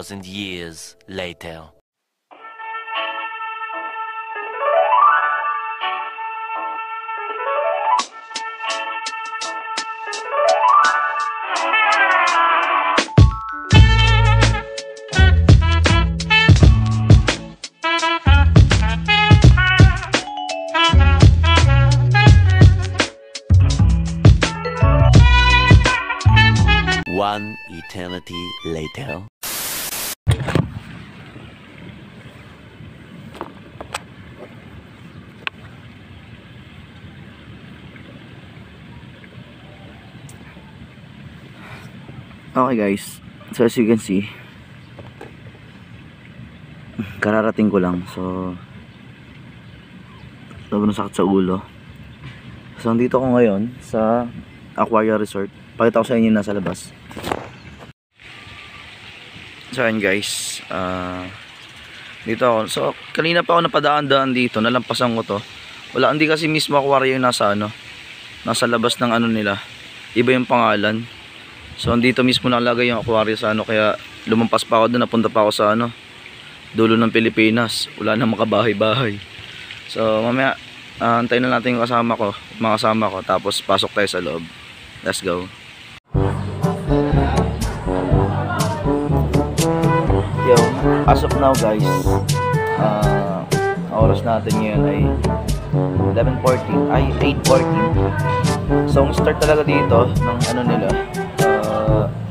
2,000 years later. One eternity later. Okay guys, so as you can see, kararating ko lang, so sobrang sakit sa ulo. So nandito ko ngayon sa Aquaria Resort. Pakita ko sa inyo nasa labas. So ayan guys, dito ako. So kanina pa ako napadaan-daan dito, nalampasan ko to. Wala, hindi kasi mismo aquaria yung nasa nasa labas ng nila. Iba yung pangalan. So andito mismo nakalagay yung aquaria sa kaya lumampas pa ako doon, napunta pa ako sa dulo ng Pilipinas. Wala nang makabahay-bahay. So mamaya antayin na natin yung mga kasama ko, tapos pasok tayo sa loob. Let's go. Yo, as of now guys, oras natin ngayon ay 11:14, ay 8:14. So ang start talaga dito ng nila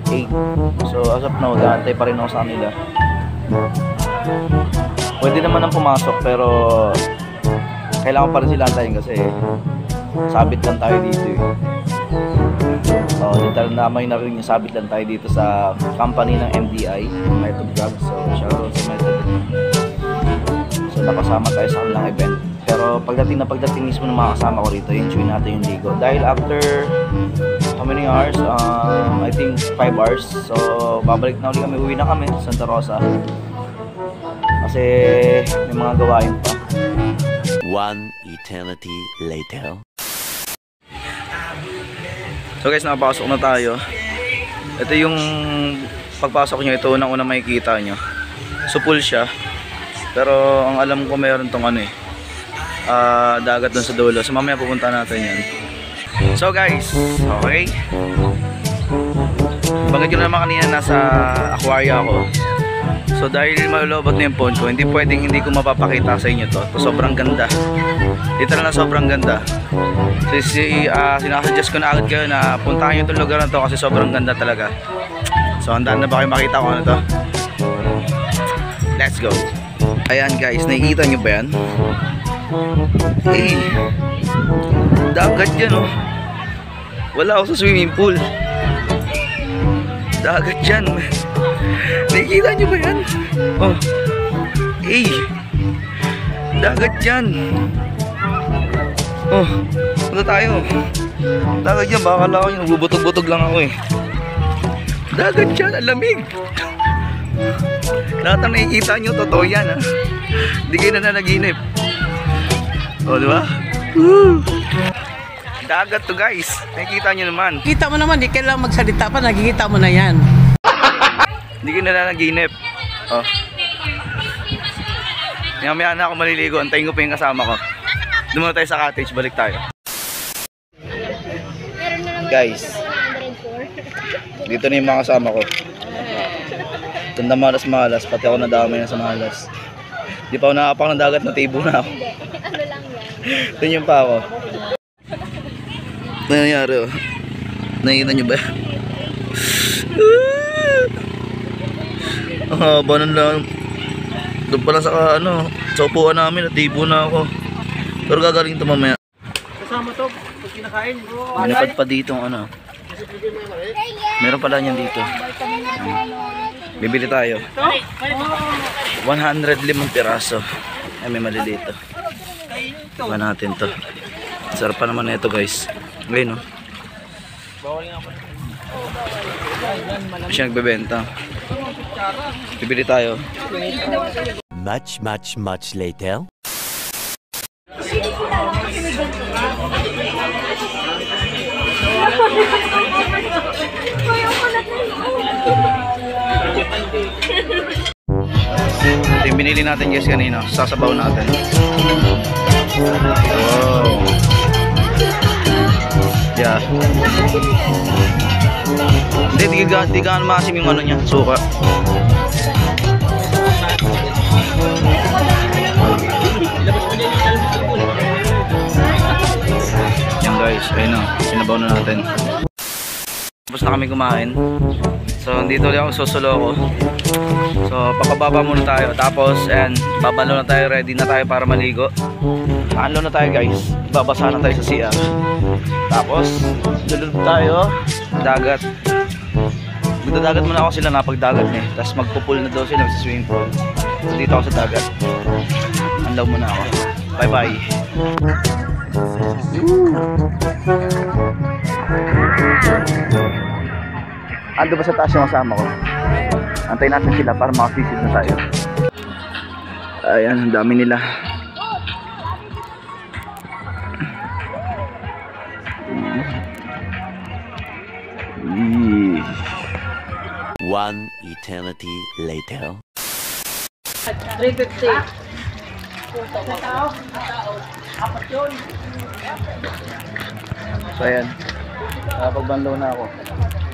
8. So as of now, daantay pa rin ako sa kanila. Pwede naman ang pumasok, pero kailangan pa rin sila antayin kasi sabit lang tayo dito eh. Dito naman na rin yung sabit lang tayo dito sa company ng MDI, Method Vlogs. So shoutout sa Method. So nakasama tayo sa kanilang event. Pero pagdating mismo ng mga kasama ko rito, enjoy natin yung ligo. Dahil after how many hours? I think 5 hours. So babalik na ulit kami, uwi na kami sa Santa Rosa. Kasi may mga gawain pa. One eternity later. So guys, nakapasok na tayo. Ito yung pagpasok nyo, ito unang-una makikita nyo. So pool siya. Pero ang alam ko mayroon tong dagat dun sa dulo. So mamaya pupunta natin yan. So guys, okay. Bagay ko naman kanina nasa aquaria ako. So dahil malulobot na yung phone ko, hindi pwedeng hindi ko mapapakita sa inyo to. Sobrang ganda. Literal na sobrang ganda. So sinasuggest ko na agad kayo na puntahan nyo itong lugar na to kasi sobrang ganda talaga. So handaan na ba kayo makita kung ano to? Let's go. Ayan guys, nakikita nyo ba yan? Hey, dagat yan oh. Wala ako sa swimming pool. Dagat yan. Nakikita nyo ba yan? Oh. Hey, dagat yan. Oh, punta tayo. Dagat yan, baka kala ko yung bubutog-butog lang ako eh. Dagat yan, alamig. Lahat ang nakikita nyo, totoo yan ha. Hindi kayo nananaginip. O, diba? Woo! Dagat to guys, nakikita nyo naman. Kita mo naman, di kailangan magsalita pa, nakikita mo na yan. Hindi kayo nananaginip. O. Mamaya na ako maliligo, antayin ko pa yung kasama ko. Doon muna tayo sa cottage, balik tayo. Guys, dito na yung mga kasama ko. Tanda malas-malas, pati ako nadamay na sa malas. Di pa ako nakapak ng dagat, natibo na ako. Ano lang yan? Tingin pa ako. Ano nangyari oh? Nakikita nyo ba? Haba ng lang. Doon pala sa sa upuan namin, natibo na ako. Pero gagaling ito mamaya. Kasama to, pag kinakain. Minapad pa dito meron pala niyan dito. Bibili tayo. 105 piraso. Ay, may mali dito. Ba natin to. Sarap pa naman ito guys. Ngayon siya nagbebenta. Bibili tayo. Much later. Ito yung binili natin guys kanina. Sasabaw natin. Wow. Yeah. Hindi, di ka maasim yung ano niya, suka. Yan guys, ayun na, sinabaw na natin. Tapos na kami kumain. So, dito ulit ako susulo ko. So, papababa muna tayo. Tapos, and babalo na tayo, ready na tayo para maligo. Maanlo na tayo guys. Babasa na tayo sa CR. Tapos, dulog tayo. Dagat. Magdadagat muna ako sila, napagdagat eh. Tapos magpupul na daw sila sa swimming pool. So, dito ako sa dagat. Anlaw muna ako. Bye bye. Ando ba sa taas yung kasama ko? Antayin natin sila para makapisid na tayo. Ayan, ang dami nila. One eternity later. 350. So ayan, pagbanlaw na ako.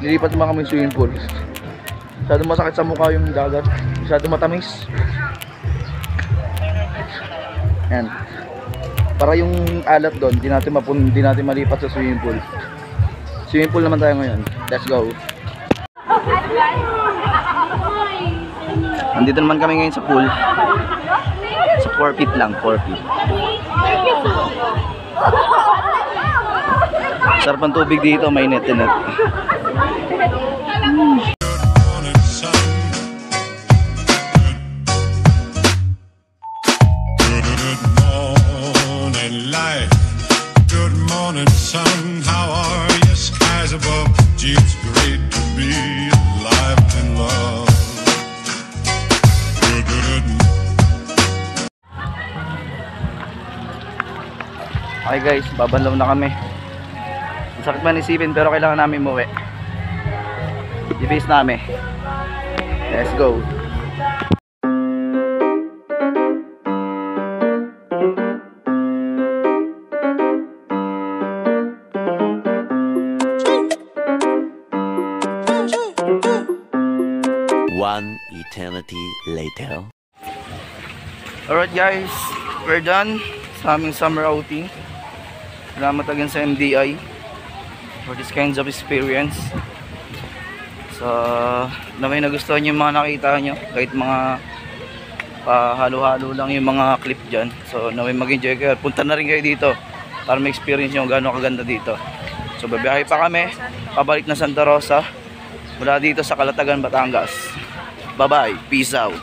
Nilipat naman kami swimming pool. Masyado masakit sa mukha yung dagat. Masyado matamis. Ayan. Para yung alat doon, di natin malipat sa swimming pool. Swimming pool naman tayo ngayon. Let's go. Nandito naman kami ngayon sa pool. Sa 4 feet lang, 4 feet. Sarap ang tubig dito, may net. Good morning, sun. How are you? Skies above. Gee, it's great to be alive and love. Okay guys, babanlaw na kami. Sakit man isipin pero kailangan namin umuwi. I-face namin. Let's go. One eternity later. Alright guys, we're done sa aming summer outing. Salamat again sa MDI for this kinds of experience. So, na may nagustuhan yung mga nakita nyo, kahit mga halo-halo lang yung mga clip dyan. So, na may mag-enjoy kayo. Punta na rin kayo dito para ma-experience nyo gano'ng kaganda dito. So, babiyahe pa kami, pabalik na Santa Rosa, mula dito sa Calatagan, Batangas. Bye-bye, peace out.